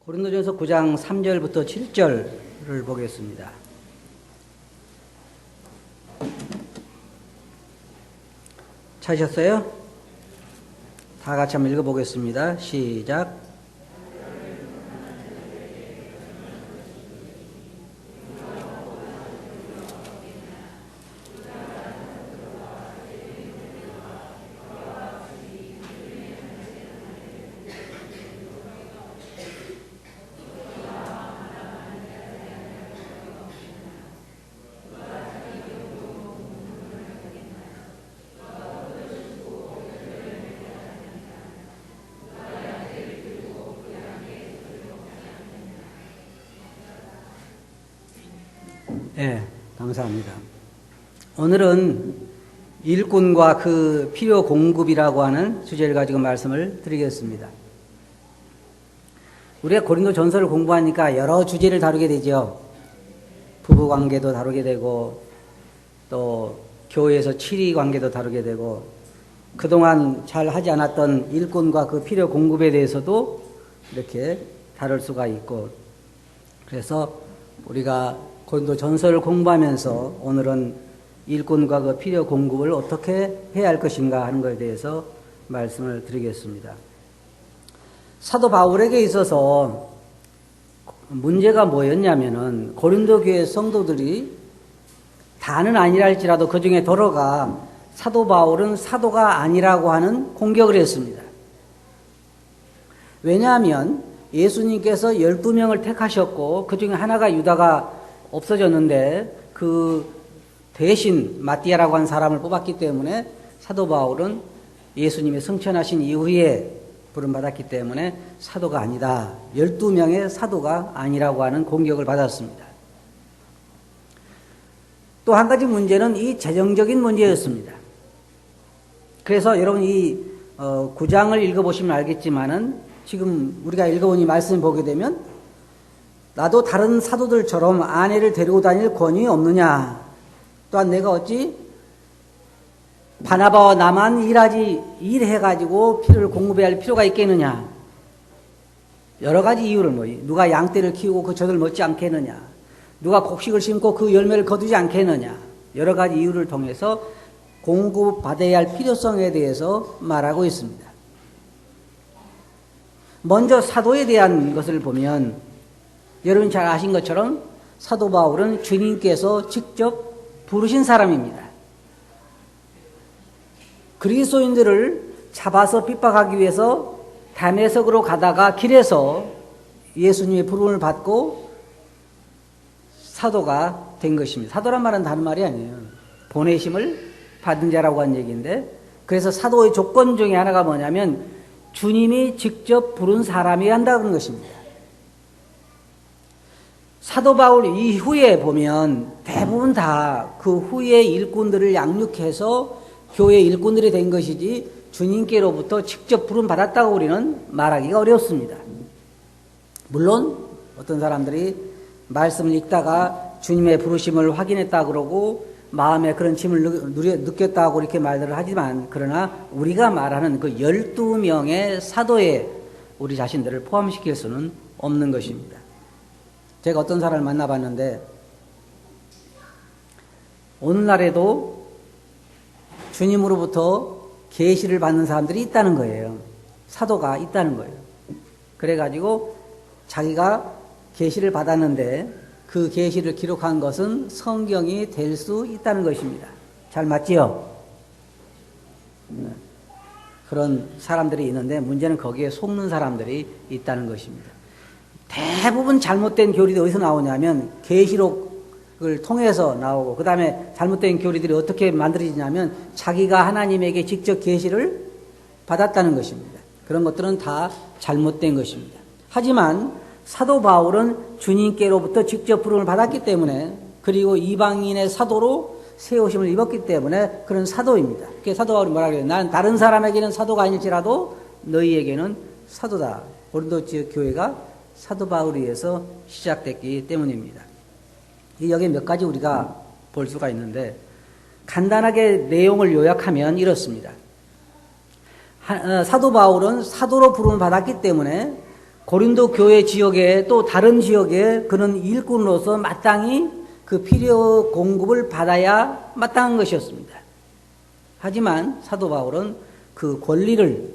고린도전서 9장 3절부터 7절을 보겠습니다. 찾으셨어요? 다 같이 한번 읽어보겠습니다. 시작. 네, 감사합니다. 오늘은 일꾼과 그 필요 공급이라고 하는 주제를 가지고 말씀을 드리겠습니다. 우리가 고린도 전서를 공부하니까 여러 주제를 다루게 되죠. 부부 관계도 다루게 되고, 또 교회에서 치리 관계도 다루게 되고, 그동안 잘 하지 않았던 일꾼과 그 필요 공급에 대해서도 이렇게 다룰 수가 있고, 그래서 우리가 고린도 전서를 공부하면서 오늘은 일꾼과 그 필요 공급을 어떻게 해야 할 것인가 하는 것에 대해서 말씀을 드리겠습니다. 사도 바울에게 있어서 문제가 뭐였냐면은 고린도 교회 성도들이 다는 아니라 할지라도 그 중에 더러가 사도 바울은 사도가 아니라고 하는 공격을 했습니다. 왜냐하면 예수님께서 12명을 택하셨고 그 중에 하나가 유다가 없어졌는데 그 대신 마띠아라고 하는 사람을 뽑았기 때문에 사도 바울은 예수님의 승천하신 이후에 부름받았기 때문에 사도가 아니다. 12명의 사도가 아니라고 하는 공격을 받았습니다. 또 한 가지 문제는 이 재정적인 문제였습니다. 그래서 여러분 이 9장을 읽어보시면 알겠지만은 지금 우리가 읽어본 이 말씀을 보게 되면 나도 다른 사도들처럼 아내를 데리고 다닐 권위 없느냐. 또한 내가 어찌 바나바와 나만 일해가지고 피를 공급해야 할 필요가 있겠느냐. 여러 가지 이유를 누가 양떼를 키우고 그 젖을 먹지 않겠느냐. 누가 곡식을 심고 그 열매를 거두지 않겠느냐. 여러 가지 이유를 통해서 공급받아야 할 필요성에 대해서 말하고 있습니다. 먼저 사도에 대한 것을 보면 여러분 잘 아신 것처럼 사도 바울은 주님께서 직접 부르신 사람입니다. 그리스도인들을 잡아서 핍박하기 위해서 다메섹으로 가다가 길에서 예수님의 부름을 받고 사도가 된 것입니다. 사도란 말은 다른 말이 아니에요. 보내심을 받은 자라고 한 얘기인데, 그래서 사도의 조건 중에 하나가 뭐냐면 주님이 직접 부른 사람이어야 한다는 것입니다. 사도 바울 이후에 보면 대부분 다 그 후에 일꾼들을 양육해서 교회 일꾼들이 된 것이지 주님께로부터 직접 부름 받았다고 우리는 말하기가 어렵습니다. 물론 어떤 사람들이 말씀을 읽다가 주님의 부르심을 확인했다 그러고 마음에 그런 짐을 느꼈다고 이렇게 말들을 하지만, 그러나 우리가 말하는 그 12명의 사도에 우리 자신들을 포함시킬 수는 없는 것입니다. 제가 어떤 사람을 만나봤는데 오늘날에도 주님으로부터 계시를 받는 사람들이 있다는 거예요. 사도가 있다는 거예요. 그래가지고 자기가 계시를 받았는데 그 계시를 기록한 것은 성경이 될 수 있다는 것입니다. 잘 맞지요? 그런 사람들이 있는데 문제는 거기에 속는 사람들이 있다는 것입니다. 대부분 잘못된 교리도 어디서 나오냐면 계시록을 통해서 나오고, 그 다음에 잘못된 교리들이 어떻게 만들어지냐면 자기가 하나님에게 직접 계시를 받았다는 것입니다. 그런 것들은 다 잘못된 것입니다. 하지만 사도 바울은 주님께로부터 직접 부름을 받았기 때문에, 그리고 이방인의 사도로 세우심을 입었기 때문에 그런 사도입니다. 그래서 사도 바울이 뭐라 그래요? 나는 다른 사람에게는 사도가 아닐지라도 너희에게는 사도다. 고린도 지역 교회가 사도 바울에 의해서 시작됐기 때문입니다. 여기 몇 가지 우리가 볼 수가 있는데, 간단하게 내용을 요약하면 이렇습니다. 사도 바울은 사도로 부름을 받았기 때문에 고린도 교회 지역에 또 다른 지역에 그는 일꾼으로서 마땅히 그 필요 공급을 받아야 마땅한 것이었습니다. 하지만 사도 바울은 그 권리를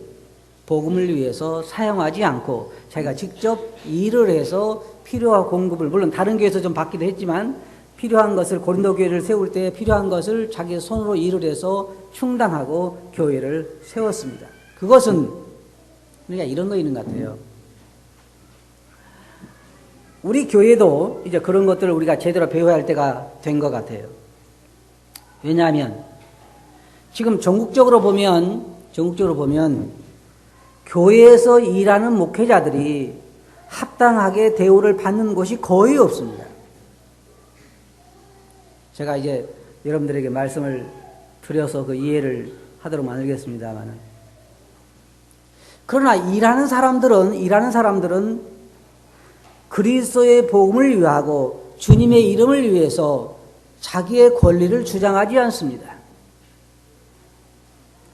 복음을 위해서 사용하지 않고 자기가 직접 일을 해서 필요한 공급을, 물론 다른 교회에서 좀 받기도 했지만 필요한 것을, 고린도 교회를 세울 때 필요한 것을 자기 손으로 일을 해서 충당하고 교회를 세웠습니다. 그것은 그러니까 이런 거 있는 것 같아요. 우리 교회도 이제 그런 것들을 우리가 제대로 배워야 할 때가 된 것 같아요. 왜냐하면 지금 전국적으로 보면 교회에서 일하는 목회자들이 합당하게 대우를 받는 곳이 거의 없습니다. 제가 이제 여러분들에게 말씀을 드려서 그 이해를 하도록 만들겠습니다만, 그러나 일하는 사람들은 그리스도의 복음을 위하고 주님의 이름을 위해서 자기의 권리를 주장하지 않습니다.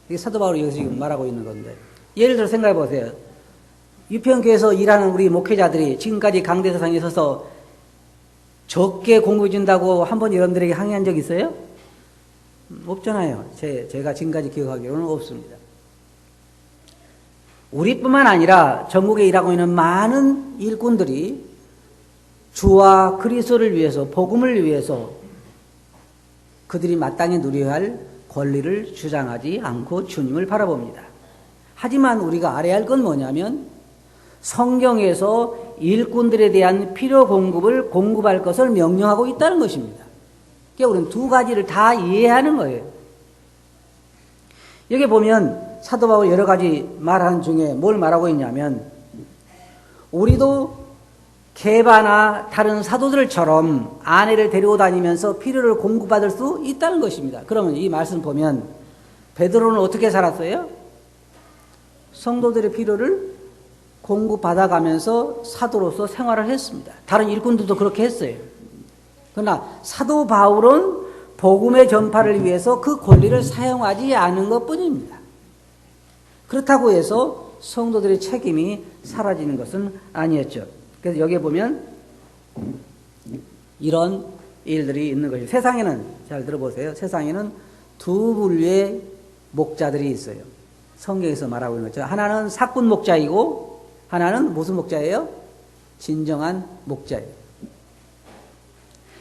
이게 사도 바울이 여기서 지금 말하고 있는 건데, 예를 들어 생각해 보세요. 유평교에서 일하는 우리 목회자들이 지금까지 강대사상에 서서 적게 공급해 준다고 한 번 여러분들에게 항의한 적 있어요? 없잖아요. 제가 지금까지 기억하기로는 없습니다. 우리뿐만 아니라 전국에 일하고 있는 많은 일꾼들이 주와 그리스도를 위해서, 복음을 위해서 그들이 마땅히 누려야 할 권리를 주장하지 않고 주님을 바라봅니다. 하지만 우리가 알아야 할 건 뭐냐면 성경에서 일꾼들에 대한 필요 공급을 공급할 것을 명령하고 있다는 것입니다. 그러니까 우리는 두 가지를 다 이해하는 거예요. 여기 보면 사도 바울 여러 가지 말하는 중에 뭘 말하고 있냐면, 우리도 게바나 다른 사도들처럼 아내를 데리고 다니면서 필요를 공급받을 수 있다는 것입니다. 그러면 이 말씀 보면 베드로는 어떻게 살았어요? 성도들의 필요를 공급받아가면서 사도로서 생활을 했습니다. 다른 일꾼들도 그렇게 했어요. 그러나 사도 바울은 복음의 전파를 위해서 그 권리를 사용하지 않은 것뿐입니다. 그렇다고 해서 성도들의 책임이 사라지는 것은 아니었죠. 그래서 여기에 보면 이런 일들이 있는 것이죠. 세상에는, 잘 들어보세요. 세상에는 두 분류의 목자들이 있어요. 성경에서 말하고 있는 거죠. 하나는 사꾼 목자이고 하나는 무슨 목자예요? 진정한 목자예요.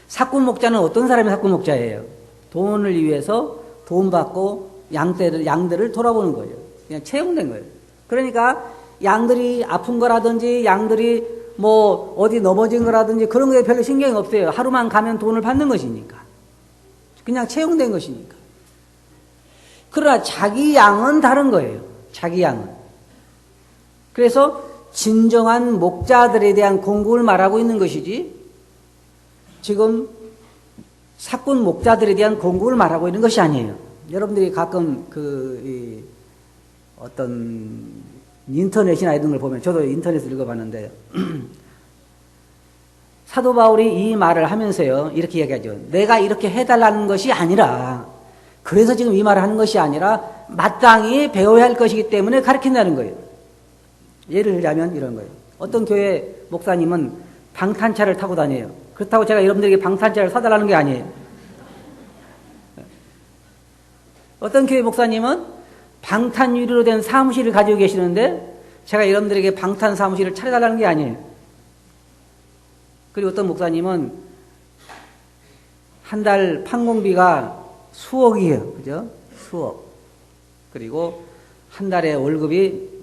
사꾼 목자는 어떤 사람이 사꾼 목자예요? 돈을 위해서 돈 받고 양들을 돌아보는 거예요. 그냥 채용된 거예요. 그러니까 양들이 아픈 거라든지 양들이 뭐 어디 넘어진 거라든지 그런 거에 별로 신경이 없어요. 하루만 가면 돈을 받는 것이니까. 그냥 채용된 것이니까. 그러나 자기 양은 다른 거예요. 자기 양은. 그래서 진정한 목자들에 대한 공급을 말하고 있는 것이지, 지금 사꾼 목자들에 대한 공급을 말하고 있는 것이 아니에요. 여러분들이 가끔 어떤 인터넷이나 이런 걸 보면, 저도 인터넷을 읽어봤는데 사도 바울이 이 말을 하면서요 이렇게 얘기하죠. 내가 이렇게 해달라는 것이 아니라, 그래서 지금 이 말을 하는 것이 아니라 마땅히 배워야 할 것이기 때문에 가르친다는 거예요. 예를 들자면 이런 거예요. 어떤 교회 목사님은 방탄차를 타고 다녀요. 그렇다고 제가 여러분들에게 방탄차를 사달라는 게 아니에요. 어떤 교회 목사님은 방탄 유리로 된 사무실을 가지고 계시는데 제가 여러분들에게 방탄 사무실을 차려달라는 게 아니에요. 그리고 어떤 목사님은 한 달 판공비가 수억이에요. 그죠? 수억. 그리고 한 달에 월급이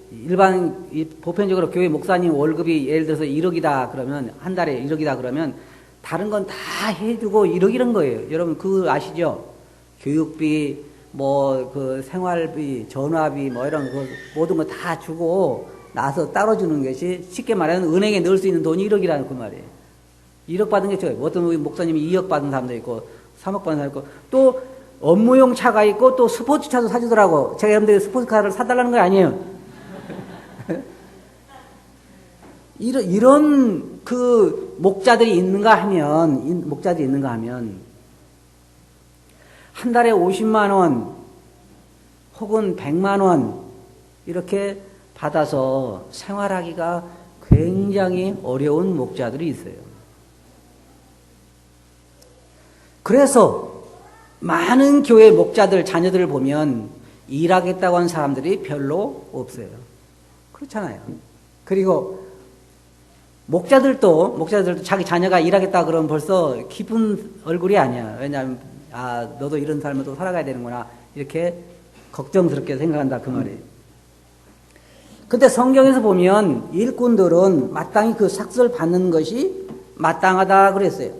보편적으로 교회 목사님 월급이 예를 들어서 1억이다 그러면, 한 달에 1억이다 그러면 다른 건 다 해주고 1억 이런 거예요. 여러분 그거 아시죠? 교육비, 그 생활비, 전화비, 이런 거 모든 거 다 주고 나서 따로 주는 것이, 쉽게 말하면 은행에 넣을 수 있는 돈이 1억이라는 그 말이에요. 1억 받은 게 좋아요. 어떤 목사님이 2억 받은 사람도 있고 3억 받은 사람도 있고, 또 업무용 차가 있고 또 스포츠차도 사주더라고. 제가 여러분들에게 스포츠카를 사달라는 거 아니에요. 이런 그 목자들이 있는가 하면 한 달에 50만 원 혹은 100만 원 이렇게 받아서 생활하기가 굉장히 어려운 목자들이 있어요. 그래서 많은 교회 목자들 자녀들을 보면 일하겠다고 하는 사람들이 별로 없어요. 그렇잖아요. 그리고 목자들도 자기 자녀가 일하겠다 그러면 벌써 기쁜 얼굴이 아니야. 왜냐하면 너도 이런 삶을 또 살아가야 되는구나 이렇게 걱정스럽게 생각한다 그 말이에요. 근데 성경에서 보면 일꾼들은 마땅히 그 삭슬 받는 것이 마땅하다 그랬어요.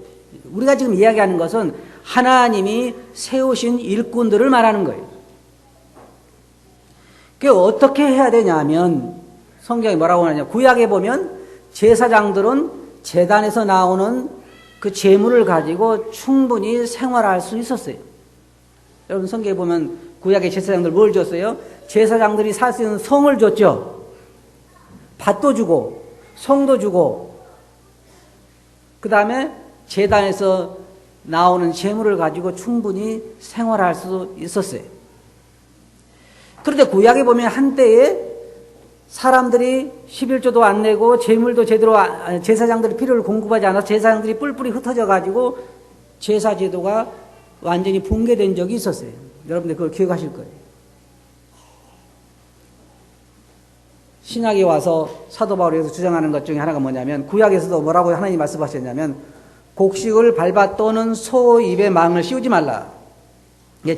우리가 지금 이야기하는 것은 하나님이 세우신 일꾼들을 말하는 거예요. 그게 어떻게 해야 되냐면 성경이 뭐라고 하느냐. 구약에 보면 제사장들은 제단에서 나오는 그 제물을 가지고 충분히 생활할 수 있었어요. 여러분 성경에 보면 구약의 제사장들 뭘 줬어요? 제사장들이 살 수 있는 성을 줬죠. 밭도 주고 성도 주고 그 다음에 제단에서 나오는 제물을 가지고 충분히 생활할 수 있었어요. 그런데 구약에 보면 한때에 사람들이 11조도 안 내고 제물도 제대로 제사장들이 필요를 공급하지 않아서 제사장들이 뿔뿔이 흩어져 가지고 제사 제도가 완전히 붕괴된 적이 있었어요. 여러분들 그걸 기억하실 거예요. 신약에 와서 사도 바울이 주장하는 것 중에 하나가 뭐냐면 구약에서도 뭐라고 하나님 말씀하셨냐면 곡식을 밟아 떠는 소 입에 망을 씌우지 말라.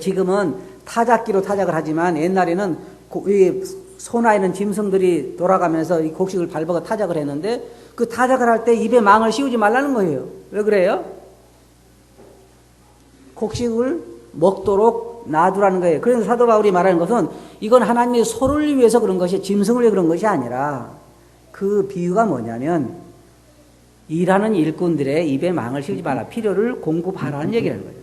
지금은 타작기로 타작을 하지만 옛날에는 소나 있는 짐승들이 돌아가면서 이 곡식을 밟아가 타작을 했는데 그 타작을 할 때 입에 망을 씌우지 말라는 거예요. 왜 그래요? 곡식을 먹도록 놔두라는 거예요. 그래서 사도 바울이 말하는 것은 이건 하나님의 소를 위해서 그런 것이 짐승을 위해 그런 것이 아니라 그 비유가 뭐냐면 일하는 일꾼들의 입에 망을 씌우지 말라. 필요를 공급하라는 얘기라는 거예요.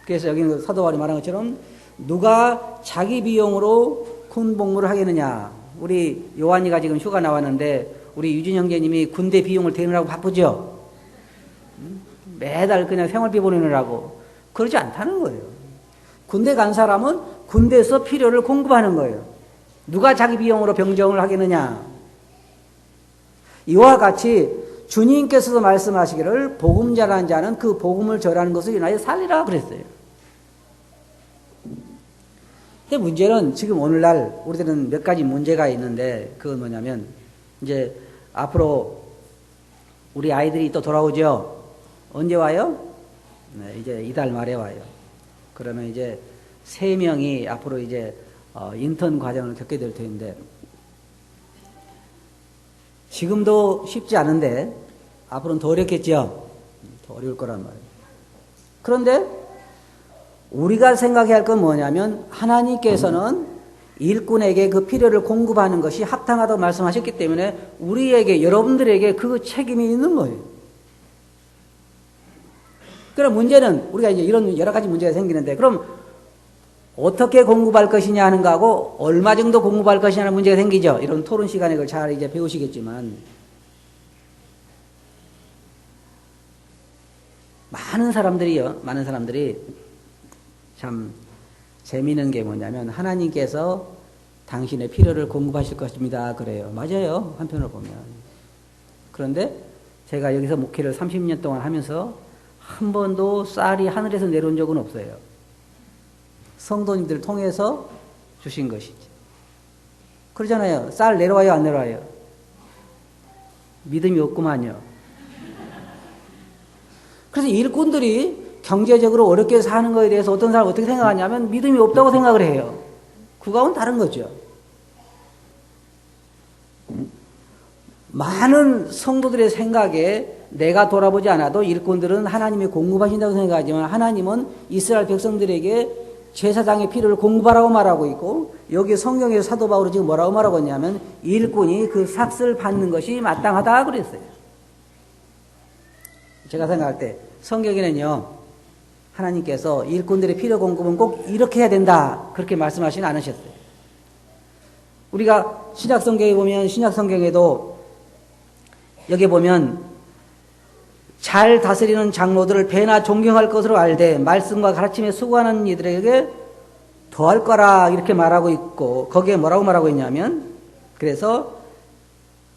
그래서 여기는 사도 바울이 말한 것처럼 누가 자기 비용으로 군 복무를 하겠느냐. 우리 요한이가 지금 휴가 나왔는데 우리 유진 형제님이 군대 비용을 대느라고 바쁘죠. 매달 그냥 생활비 보내느라고. 그러지 않다는 거예요. 군대 간 사람은 군대에서 필요를 공급하는 거예요. 누가 자기 비용으로 병정을 하겠느냐. 이와 같이 주님께서도 말씀하시기를 복음 전하는 자는 그 복음을 전하는 것을 인하여 살리라 그랬어요. 근데 문제는 지금 오늘날 우리들은 몇 가지 문제가 있는데 그건 뭐냐면 이제 앞으로 우리 아이들이 또 돌아오죠. 언제 와요? 네, 이제 이달 말에 와요. 그러면 이제 3명이 앞으로 이제 인턴 과정을 겪게 될 텐데 지금도 쉽지 않은데 앞으로는 더 어렵겠죠. 더 어려울 거란 말이에요. 그런데 우리가 생각해야 할 건 뭐냐면 하나님께서는 일꾼에게 그 필요를 공급하는 것이 합당하다고 말씀하셨기 때문에 우리에게 여러분들에게 그 책임이 있는 거예요. 그럼 문제는 우리가 이제 이런 여러 가지 문제가 생기는데 그럼 어떻게 공급할 것이냐 하는 거하고 얼마 정도 공급할 것이냐는 문제가 생기죠. 이런 토론 시간에 그걸 잘 이제 배우시겠지만 많은 사람들이 참 재미있는 게 뭐냐면 하나님께서 당신의 필요를 공급하실 것입니다. 그래요. 맞아요. 한편으로 보면. 그런데 제가 여기서 목회를 30년 동안 하면서 한 번도 쌀이 하늘에서 내려온 적은 없어요. 성도님들 통해서 주신 것이지. 그러잖아요. 쌀 내려와요, 안 내려와요? 믿음이 없구만요. 그래서 일꾼들이 경제적으로 어렵게 사는 것에 대해서 어떤 사람은 어떻게 생각하냐면 믿음이 없다고 생각을 해요. 그거하고는 다른 거죠. 많은 성도들의 생각에 내가 돌아보지 않아도 일꾼들은 하나님이 공급하신다고 생각하지만 하나님은 이스라엘 백성들에게 제사장의 필요를 공급하라고 말하고 있고 여기 성경에서 사도 바울이 지금 뭐라고 말하고 있냐면 일꾼이 그 삭슬 받는 것이 마땅하다 그랬어요. 제가 생각할 때 성경에는요 하나님께서 일꾼들의 필요 공급은 꼭 이렇게 해야 된다 그렇게 말씀하시진 않으셨어요. 우리가 신약성경에 보면 신약성경에도 여기 보면 잘 다스리는 장로들을 배나 존경할 것으로 알되 말씀과 가르침에 수고하는 이들에게 더할 거라 이렇게 말하고 있고 거기에 뭐라고 말하고 있냐면 그래서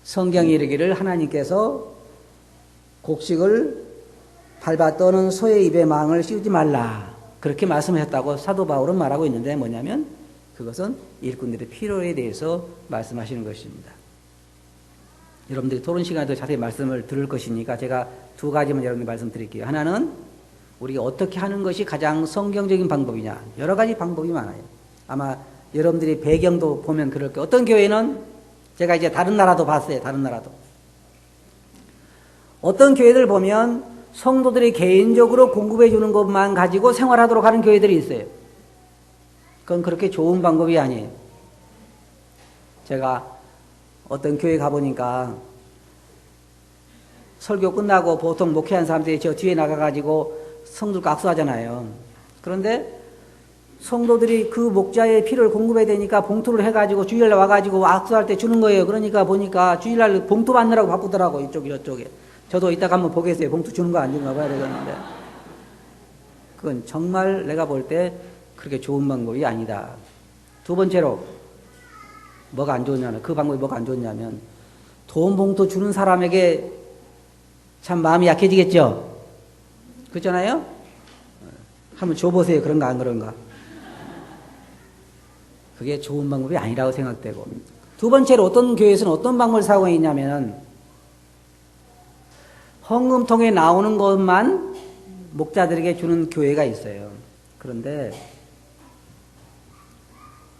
성경이 이르기를 하나님께서 곡식을 밟아 떠는 소의 입에 망을 씌우지 말라. 그렇게 말씀하셨다고 사도 바울은 말하고 있는데 뭐냐면 그것은 일꾼들의 필요에 대해서 말씀하시는 것입니다. 여러분들이 토론 시간에도 자세히 말씀을 들을 것이니까 제가 두 가지만 여러분께 말씀드릴게요. 하나는 우리가 어떻게 하는 것이 가장 성경적인 방법이냐. 여러 가지 방법이 많아요. 아마 여러분들이 배경도 보면 그럴 거예요. 어떤 교회는 제가 이제 다른 나라도 봤어요. 다른 나라도. 어떤 교회들 보면 성도들이 개인적으로 공급해 주는 것만 가지고 생활하도록 하는 교회들이 있어요. 그건 그렇게 좋은 방법이 아니에요. 제가 어떤 교회 가보니까 설교 끝나고 보통 목회한 사람들이 저 뒤에 나가가지고 성도들과 악수하잖아요. 그런데 성도들이 그 목자의 피를 공급해야 되니까 봉투를 해가지고 주일날 와가지고 악수할 때 주는 거예요. 그러니까 보니까 주일날 봉투 받느라고 바쁘더라고. 이쪽 저쪽에. 저도 이따가 한번 보겠어요. 봉투 주는 거 안 주는 거 봐야 되겠는데. 그건 정말 내가 볼 때 그렇게 좋은 방법이 아니다. 두 번째로 뭐가 안 좋냐면 그 방법이 뭐가 안 좋냐면 돈 봉투 주는 사람에게 참 마음이 약해지겠죠. 그렇잖아요? 한번 줘보세요. 그런가 안 그런가. 그게 좋은 방법이 아니라고 생각되고. 두 번째로 어떤 교회에서는 어떤 방법을 사용하고 있냐면 헌금통에 나오는 것만 목자들에게 주는 교회가 있어요. 그런데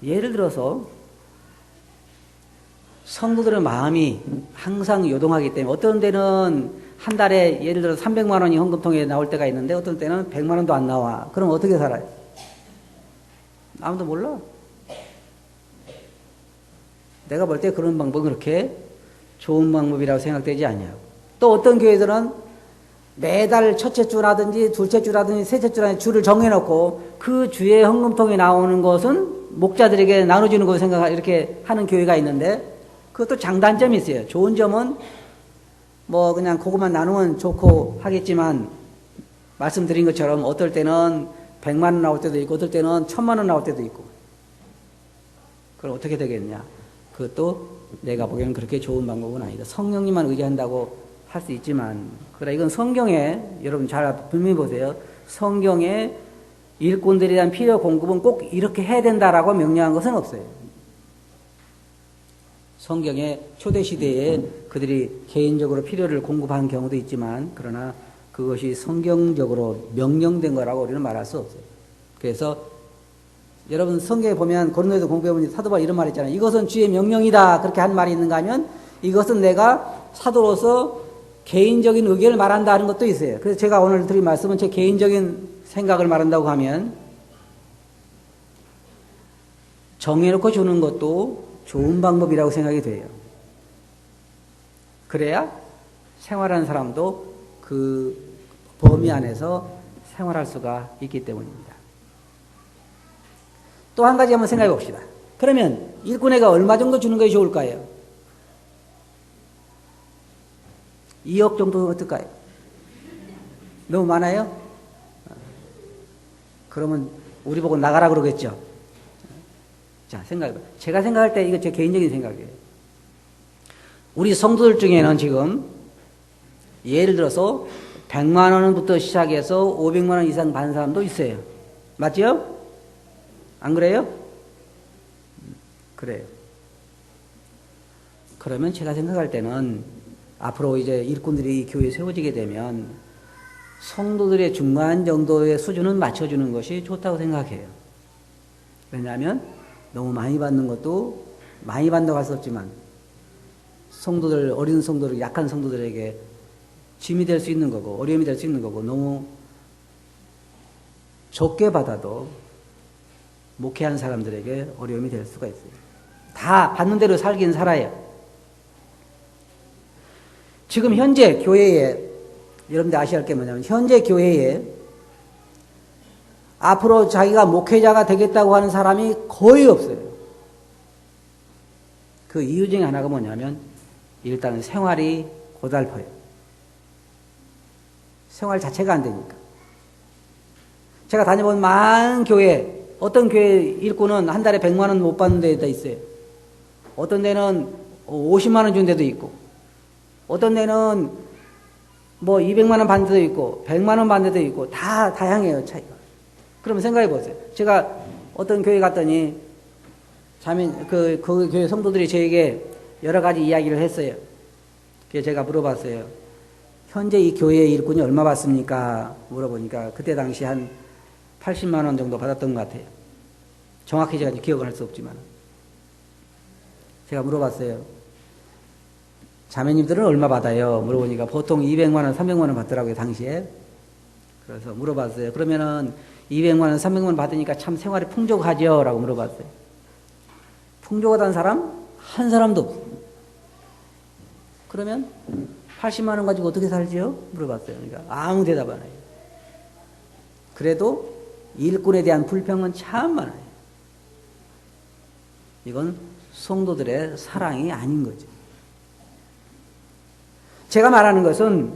예를 들어서 성도들의 마음이 항상 요동하기 때문에 어떤 때는 한 달에 예를 들어서 300만 원이 헌금통에 나올 때가 있는데 어떤 때는 100만 원도 안 나와. 그럼 어떻게 살아요? 아무도 몰라. 내가 볼 때 그런 방법은 그렇게 좋은 방법이라고 생각되지 않냐고. 또 어떤 교회들은 매달 첫째 주라든지 둘째 주라든지 셋째 주라든지 주를 정해놓고 그 주에 헌금통에 나오는 것은 목자들에게 나눠주는 것을 이렇게 하는 교회가 있는데 그것도 장단점이 있어요. 좋은 점은 뭐 그냥 그것만 나누면 좋고 하겠지만 말씀드린 것처럼 어떨 때는 100만 원 나올 때도 있고 어떨 때는 1000만 원 나올 때도 있고 그럼 어떻게 되겠냐. 그것도 내가 보기에는 그렇게 좋은 방법은 아니다. 성령님만 의지한다고 할 수 있지만 그러나 이건 성경에 여러분 잘 분명히 보세요. 성경에 일꾼들에 대한 필요 공급은 꼭 이렇게 해야 된다라고 명령한 것은 없어요. 성경에 초대시대에 그들이 개인적으로 필요를 공급한 경우도 있지만 그러나 그것이 성경적으로 명령된 거라고 우리는 말할 수 없어요. 그래서 여러분 성경에 보면 고린도에서 공부해보니 사도 바울이 이런 말이 있잖아요. 이것은 주의 명령이다. 그렇게 한 말이 있는가 하면 이것은 내가 사도로서 개인적인 의견을 말한다 하는 것도 있어요. 그래서 제가 오늘 드린 말씀은 제 개인적인 생각을 말한다고 하면 정해놓고 주는 것도 좋은 방법이라고 생각이 돼요. 그래야 생활하는 사람도 그 범위 안에서 생활할 수가 있기 때문입니다. 또 한 가지 한번 생각해 봅시다. 그러면 일꾼에게 얼마 정도 주는 것이 좋을까요? 2억 정도 어떨까요? 너무 많아요? 그러면 우리 보고 나가라 그러겠죠? 자, 생각해봐요. 제가 생각할 때 이거 제 개인적인 생각이에요. 우리 성도들 중에는 지금 예를 들어서 100만 원부터 시작해서 500만 원 이상 받는 사람도 있어요. 맞죠? 안 그래요? 그래요. 그러면 제가 생각할 때는 앞으로 이제 일꾼들이 교회에 세워지게 되면 성도들의 중간 정도의 수준은 맞춰주는 것이 좋다고 생각해요. 왜냐하면 너무 많이 받는 것도 많이 받는다고 할 수 없지만 성도들, 어린 성도들, 약한 성도들에게 짐이 될 수 있는 거고 어려움이 될 수 있는 거고 너무 적게 받아도 목회한 사람들에게 어려움이 될 수가 있어요. 다 받는 대로 살긴 살아요. 지금 현재 교회에 여러분들 아셔야 할 게 뭐냐면 현재 교회에 앞으로 자기가 목회자가 되겠다고 하는 사람이 거의 없어요. 그 이유 중에 하나가 뭐냐면 일단은 생활이 고달퍼요. 생활 자체가 안 되니까. 제가 다녀본 많은 교회, 어떤 교회 일꾼은 한 달에 100만 원 못 받는 데가 있어요. 어떤 데는 50만 원 준 데도 있고, 어떤 데는 뭐 200만 원 받는 데도 있고, 100만 원 받는 데도 있고, 다 다양해요, 차이가. 그러면 생각해 보세요. 제가 어떤 교회 갔더니, 그 교회 성도들이 저에게 여러 가지 이야기를 했어요. 그래서 제가 물어봤어요. 현재 이 교회의 일꾼이 얼마 받습니까? 물어보니까 그때 당시 한 80만 원 정도 받았던 것 같아요. 정확히 제가 기억을 할 수 없지만. 제가 물어봤어요. 자매님들은 얼마 받아요? 물어보니까 보통 200만 원, 300만 원 받더라고요, 당시에. 그래서 물어봤어요. 그러면은 200만 원, 300만 원 받으니까 참 생활이 풍족하죠? 라고 물어봤어요. 풍족하다는 사람? 한 사람도 없어요. 그러면 80만 원 가지고 어떻게 살지요? 물어봤어요. 그러니까 아무 대답 안 해요. 그래도 일꾼에 대한 불평은 참 많아요. 이건 성도들의 사랑이 아닌 거죠. 제가 말하는 것은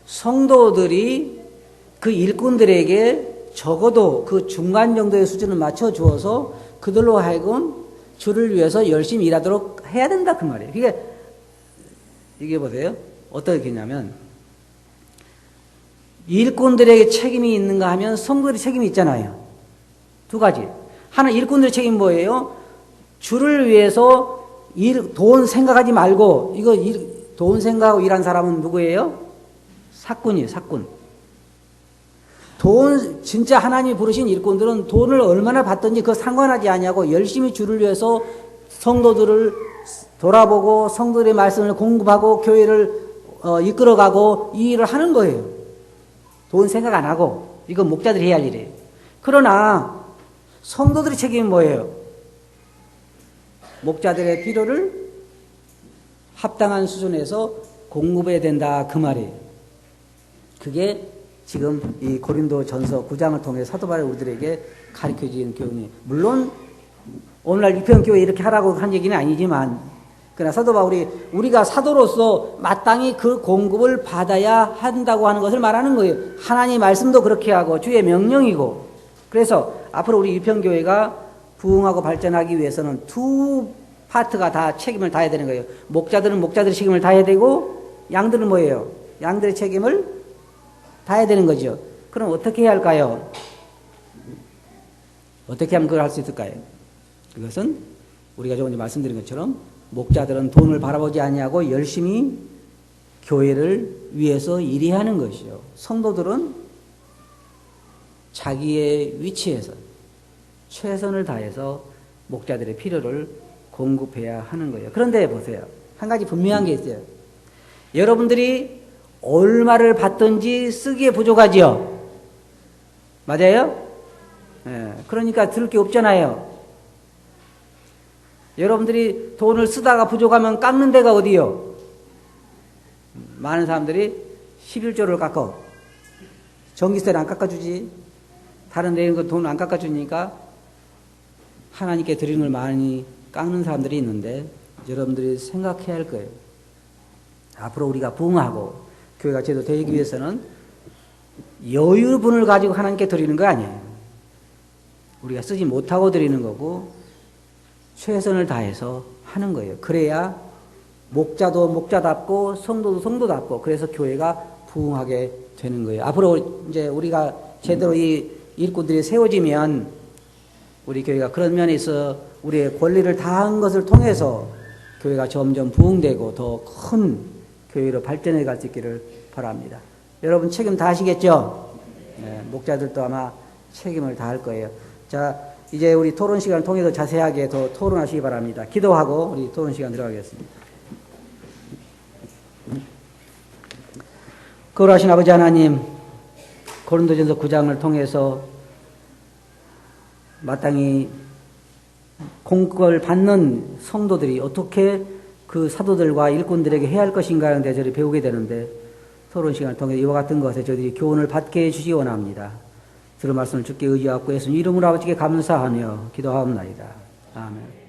성도들이 그 일꾼들에게 적어도 그 중간 정도의 수준을 맞춰 주어서 그들로 하여금 주를 위해서 열심히 일하도록 해야 된다 그 말이에요. 이게 보세요. 어떻게 했냐면 일꾼들에게 책임이 있는가 하면 성도들이 책임이 있잖아요. 두 가지. 하나, 일꾼들의 책임이 뭐예요? 주를 위해서 돈 생각하지 말고, 돈 생각하고 일한 사람은 누구예요? 사꾼이에요, 사꾼. 진짜 하나님이 부르신 일꾼들은 돈을 얼마나 받든지 그거 상관하지 아니하고 열심히 주를 위해서 성도들을 돌아보고 성도들의 말씀을 공급하고 교회를 이끌어가고 이 일을 하는 거예요. 돈 생각 안 하고. 이건 목자들이 해야 할 일이에요. 그러나 성도들의 책임은 뭐예요? 목자들의 필요를 합당한 수준에서 공급해야 된다 그 말이에요. 그게 지금 이 고린도전서 9장을 통해 사도 바울이 우리들에게 가르쳐진 교훈이에요. 물론 오늘날 유평교회 이렇게 하라고 한 얘기는 아니지만, 그러나 사도 바울이 우리가 사도로서 마땅히 그 공급을 받아야 한다고 하는 것을 말하는 거예요. 하나님의 말씀도 그렇게 하고 주의 명령이고. 그래서 앞으로 우리 유평교회가 부흥하고 발전하기 위해서는 두 파트가 다 책임을 다해야 되는 거예요. 목자들은 목자들의 책임을 다해야 되고, 양들은 뭐예요? 양들의 책임을 다해야 되는 거죠. 그럼 어떻게 해야 할까요? 어떻게 하면 그걸 할 수 있을까요? 그것은 우리가 조금 전에 말씀드린 것처럼 목자들은 돈을 바라보지 아니하고 열심히 교회를 위해서 일해하는 것이요. 성도들은 자기의 위치에서 최선을 다해서 목자들의 필요를 공급해야 하는 거예요. 그런데 보세요. 한 가지 분명한 게 있어요. 여러분들이 얼마를 받든지 쓰기에 부족하지요. 맞아요? 네. 그러니까 들을 게 없잖아요. 여러분들이 돈을 쓰다가 부족하면 깎는 데가 어디요? 많은 사람들이 11조를 깎아. 전기세를 안 깎아주지. 다른 데 있는 거 돈 안 깎아주니까 하나님께 드리는 걸 많이 깎는 사람들이 있는데, 여러분들이 생각해야 할 거예요. 앞으로 우리가 부흥하고 교회가 제대로 되기 위해서는 여유분을 가지고 하나님께 드리는 거 아니에요. 우리가 쓰지 못하고 드리는 거고 최선을 다해서 하는 거예요. 그래야 목자도 목자답고 성도도 성도답고, 그래서 교회가 부흥하게 되는 거예요. 앞으로 이제 우리가 제대로 이 일꾼들이 세워지면 우리 교회가 그런 면에서 우리의 권리를 다한 것을 통해서 교회가 점점 부흥되고 더 큰 교회로 발전해 갈 수 있기를 바랍니다. 여러분 책임 다 하시겠죠? 네, 목자들도 아마 책임을 다할 거예요. 자, 이제 우리 토론 시간을 통해서 자세하게 더 토론하시기 바랍니다. 기도하고 우리 토론 시간 들어가겠습니다. 거룩하신 아버지 하나님, 고린도전서 9장을 통해서 마땅히 공급을 받는 성도들이 어떻게 그 사도들과 일꾼들에게 해야 할 것인가 하는 데 저희 배우게 되는데, 토론 시간을 통해 이와 같은 것에 저희들이 교훈을 받게 해주시기 원합니다. 들은 말씀을 주께 의지하고 예수님 이름으로 아버지께 감사하며 기도하옵나이다. 아멘.